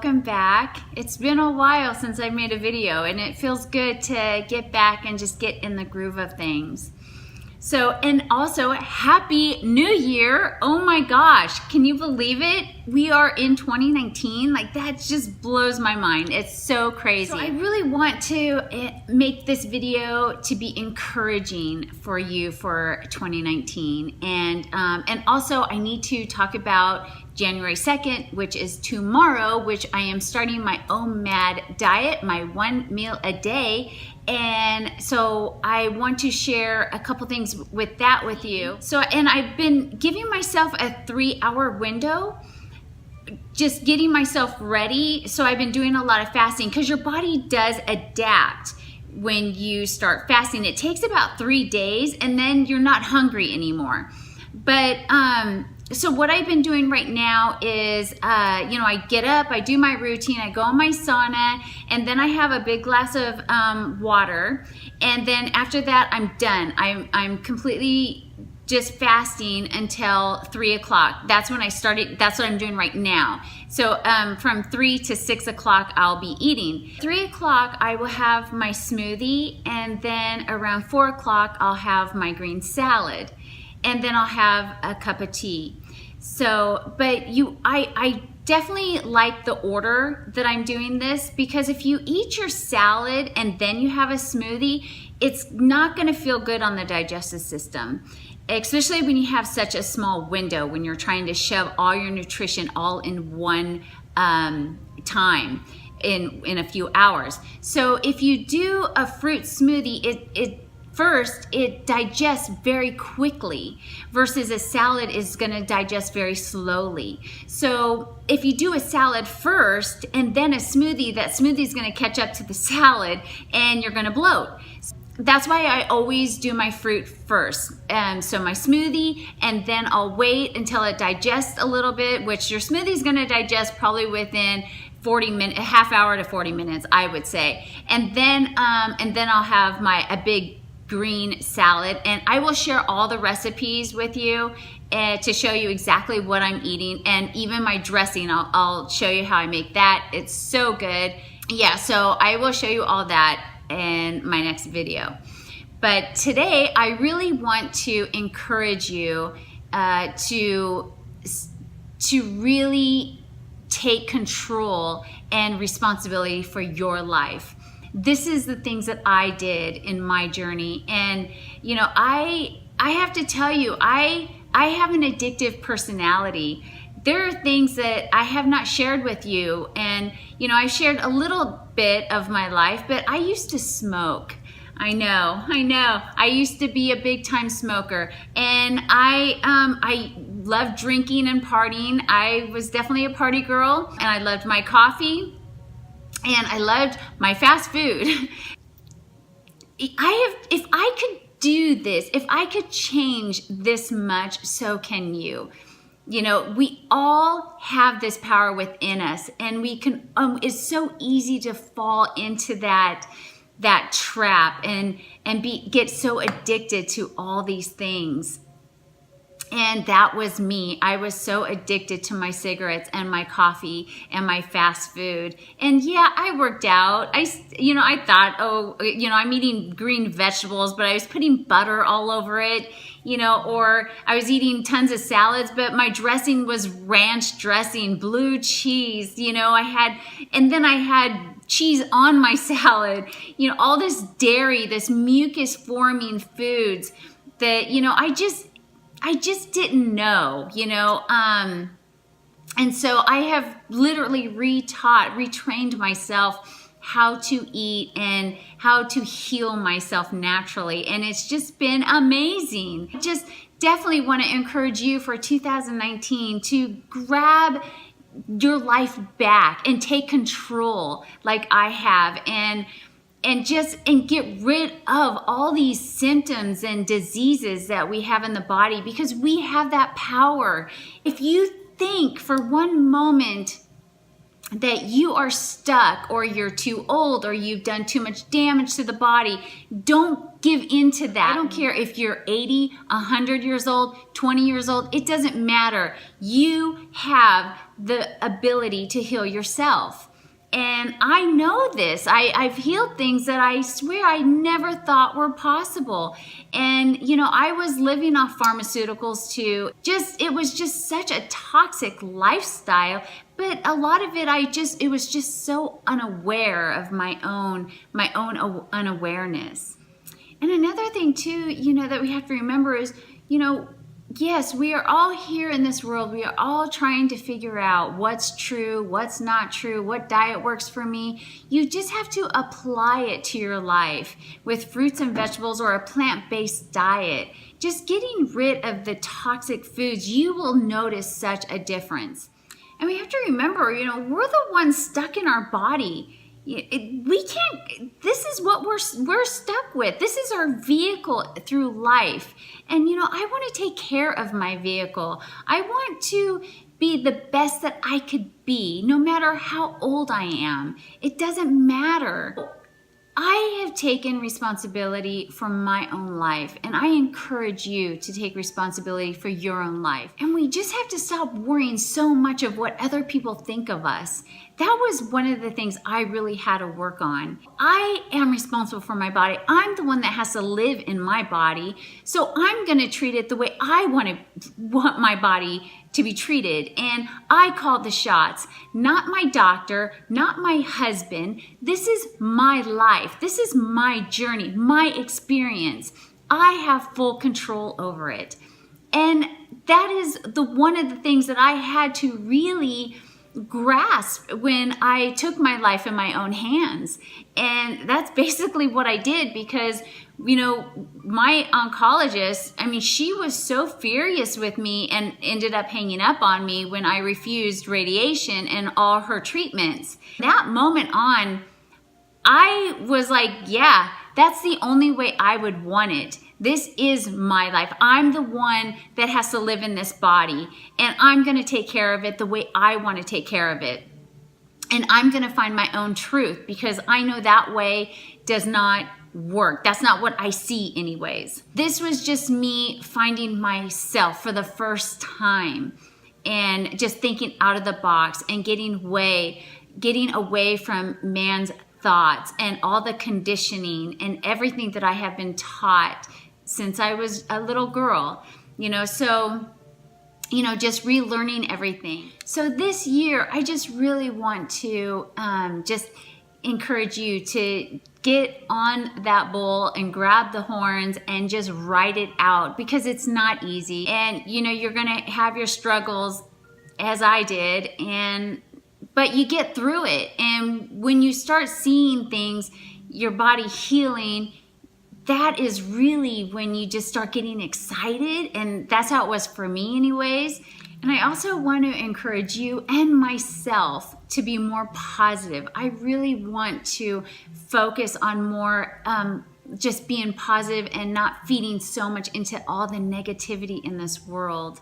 welcome back. It's been a while since I made a video and it feels good to get back and just get in the groove of things. So, and also Happy New Year. Oh my gosh, can you believe it? We are in 2019. Like, that just blows my mind. It's so crazy. So I really want to make this video to be encouraging for you for 2019. And also I need to talk about January 2nd, which is tomorrow, which I am starting my OMAD diet, my 1 meal a day. And so I want to share a couple things with that with you. So, and I've been giving myself a 3-hour window, just getting myself ready. So I've been doing a lot of fasting because your body does adapt when you start fasting. It takes about 3 days and then you're not hungry anymore. But, so what I've been doing right now is, I get up, I do my routine, I go in my sauna, and then I have a big glass of water. And then after that, I'm done. I'm completely just fasting until 3 o'clock. That's when I started. That's what I'm doing right now. So from 3 to 6 o'clock, I'll be eating. 3 o'clock, I will have my smoothie. And then around 4 o'clock, I'll have my green salad. And then I'll have a cup of tea. So, but I definitely like the order that I'm doing this, because if you eat your salad and then you have a smoothie, it's not going to feel good on the digestive system, especially when you have such a small window, when you're trying to shove all your nutrition all in one time in a few hours. So if you do a fruit smoothie, First, it digests very quickly versus a salad is going to digest very slowly. So if you do a salad first and then a smoothie, that smoothie is going to catch up to the salad and you're going to bloat. That's why I always do my fruit first. So my smoothie, and then I'll wait until it digests a little bit, which your smoothie is going to digest probably within 40 minutes, a half hour to 40 minutes, I would say. And then I'll have a big green salad, and I will share all the recipes with you to show you exactly what I'm eating, and even my dressing. I'll show you how I make that. It's so good. Yeah, so I will show you all that in my next video. But today I really want to encourage you to really take control and responsibility for your life. This is the things that I did in my journey. And, I have to tell you, I have an addictive personality. There are things that I have not shared with you. And, I shared a little bit of my life, but I used to smoke. I know. I used to be a big time smoker, and I loved drinking and partying. I was definitely a party girl, and I loved my coffee. And I loved my fast food. If I could do this, if I could change this much, so can you. We all have this power within us, and we can. It's so easy to fall into that trap and get so addicted to all these things. And that was me. I was so addicted to my cigarettes and my coffee and my fast food. And yeah, I worked out. I thought, I'm eating green vegetables, but I was putting butter all over it, or I was eating tons of salads, but my dressing was ranch dressing, blue cheese, and then I had cheese on my salad, all this dairy, this mucus forming foods that, I just didn't know, and so I have literally retrained myself how to eat and how to heal myself naturally. And it's just been amazing. I just definitely want to encourage you for 2019 to grab your life back and take control like I have, and get rid of all these symptoms and diseases that we have in the body, because we have that power. If you think for one moment that you are stuck or you're too old or you've done too much damage to the body, don't give in to that. I don't care if you're 80, 100 years old, 20 years old, it doesn't matter. You have the ability to heal yourself. And I know this. I've healed things that I swear I never thought were possible. And, I was living off pharmaceuticals too. It was just such a toxic lifestyle. But a lot of it, it was just so unaware of my own unawareness. And another thing too, that we have to remember is, yes, we are all here in this world. We are all trying to figure out what's true, what's not true, what diet works for me. You just have to apply it to your life with fruits and vegetables or a plant-based diet. Just getting rid of the toxic foods, you will notice such a difference. And we have to remember, we're the ones stuck in our body. We can't, this is what we're stuck with. This is our vehicle through life. And, I want to take care of my vehicle. I want to be the best that I could be, no matter how old I am. It doesn't matter. I have taken responsibility for my own life, and I encourage you to take responsibility for your own life. And we just have to stop worrying so much of what other people think of us. That was one of the things I really had to work on. I am responsible for my body. I'm the one that has to live in my body. So I'm going to treat it the way I want my body to be treated. And I call the shots, not my doctor, not my husband. This is my life. This is my journey, my experience. I have full control over it. And that is one of the things that I had to really grasp when I took my life in my own hands. And that's basically what I did because, my oncologist, she was so furious with me and ended up hanging up on me when I refused radiation and all her treatments. That moment on, I was like, yeah, that's the only way I would want it. This is my life. I'm the one that has to live in this body, and I'm going to take care of it the way I want to take care of it. And I'm going to find my own truth because I know that way does not work. That's not what I see anyways. This was just me finding myself for the first time and just thinking out of the box and getting away from man's thoughts and all the conditioning and everything that I have been taught since I was a little girl, just relearning everything. So this year, I just really want to just encourage you to get on that bull and grab the horns and just ride it out because it's not easy. And, you're going to have your struggles as I did, but you get through it. And when you start seeing things, your body healing, that is really when you just start getting excited. And that's how it was for me anyways. And I also want to encourage you and myself to be more positive. I really want to focus on more just being positive and not feeding so much into all the negativity in this world.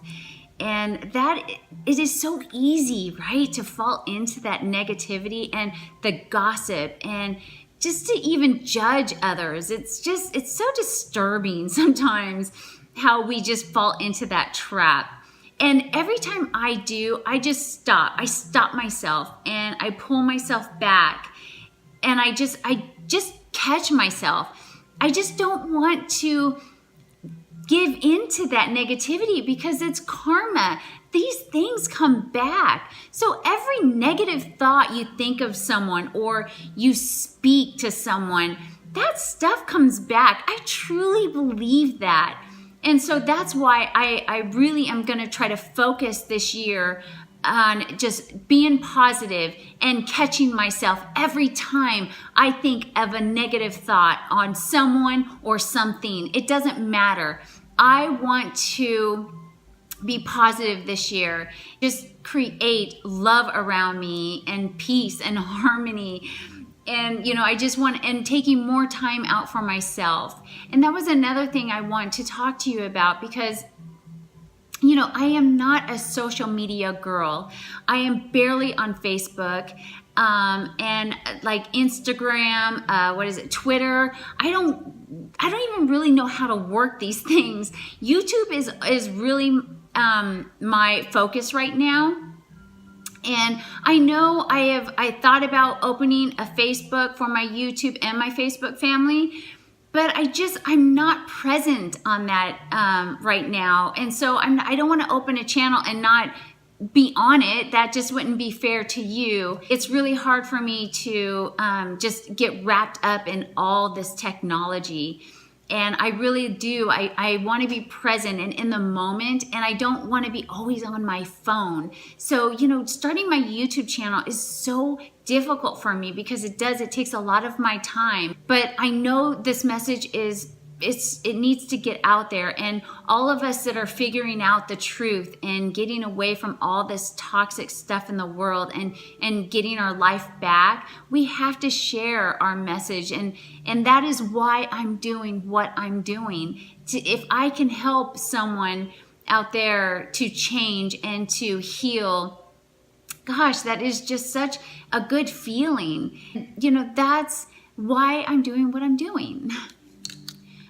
And that it is so easy, right, to fall into that negativity and the gossip and just to even judge others. It's so disturbing sometimes how we just fall into that trap. And every time I do, I just stop. I stop myself and I pull myself back and I just catch myself. I just don't want to give into that negativity because it's karma. These things come back. So every negative thought you think of someone or you speak to someone, that stuff comes back. I truly believe that. And so that's why I really am going to try to focus this year on just being positive and catching myself every time I think of a negative thought on someone or something. It doesn't matter. I want to be positive this year. Just create love around me and peace and harmony. And, I just want, and taking more time out for myself. And that was another thing I want to talk to you about because you know, I am not a social media girl. I am barely on Facebook. And like Instagram, what is it, Twitter. I don't even really know how to work these things. YouTube is really my focus right now. And I know I thought about opening a Facebook for my YouTube and my Facebook family, but I'm not present on that right now. And so I don't want to open a channel and not be on it. That just wouldn't be fair to you. It's really hard for me to just get wrapped up in all this technology. And I really do. I want to be present and in the moment, and I don't want to be always on my phone. So, you know, starting my YouTube channel is so difficult for me because it takes a lot of my time. But I know this message it needs to get out there, and all of us that are figuring out the truth and getting away from all this toxic stuff in the world and getting our life back, we have to share our message, and that is why I'm doing what I'm doing. If I can help someone out there to change and to heal, gosh, that is just such a good feeling. You know, that's why I'm doing what I'm doing.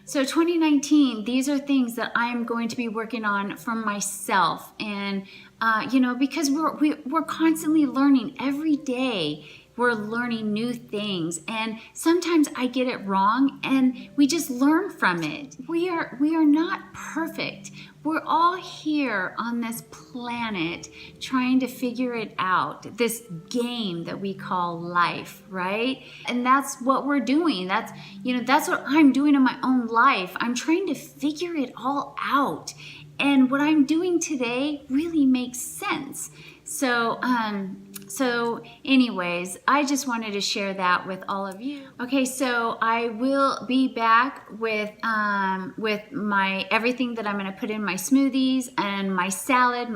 So 2019, these are things that I'm going to be working on for myself. And, you know, because we're constantly learning every day. We're learning new things. And sometimes I get it wrong and we just learn from it. We are not perfect. We're all here on this planet trying to figure it out, this game that we call life, right? And that's what we're doing. That's what I'm doing in my own life. I'm trying to figure it all out. And what I'm doing today really makes sense. So anyways, I just wanted to share that with all of you. Okay, so I will be back with my everything that I'm going to put in my smoothies and my salad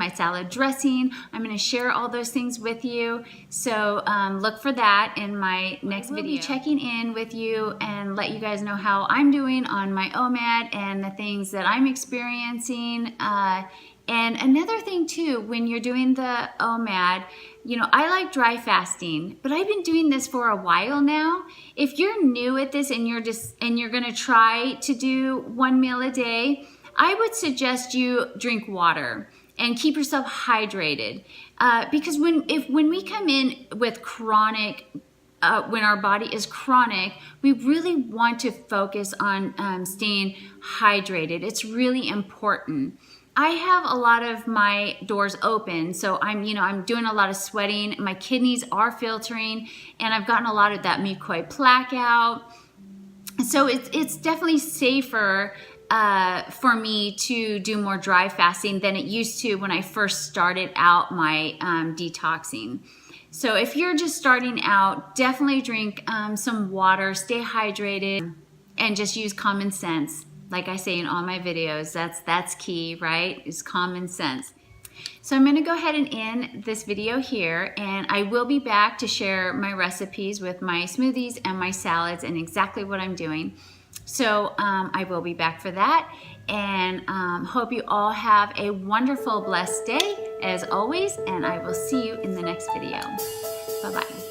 dressing. I'm going to share all those things with you. So look for that in my next video. I'll be checking in with you and let you guys know how I'm doing on my OMAD and the things that I'm experiencing. And another thing too, when you're doing the OMAD, you know, I like dry fasting, but I've been doing this for a while now. If you're new at this and you're going to try to do one meal a day, I would suggest you drink water and keep yourself hydrated. Because when we come in with chronic, when our body is chronic, we really want to focus on staying hydrated. It's really important. I have a lot of my doors open, so I'm doing a lot of sweating. My kidneys are filtering, and I've gotten a lot of that mucoid plaque out. So it's definitely safer for me to do more dry fasting than it used to when I first started out my detoxing. So if you're just starting out, definitely drink some water, stay hydrated, and just use common sense. Like I say in all my videos, that's key, right? Is common sense. So I'm going to go ahead and end this video here, and I will be back to share my recipes with my smoothies and my salads and exactly what I'm doing. So I will be back for that, and hope you all have a wonderful, blessed day as always, and I will see you in the next video. Bye-bye.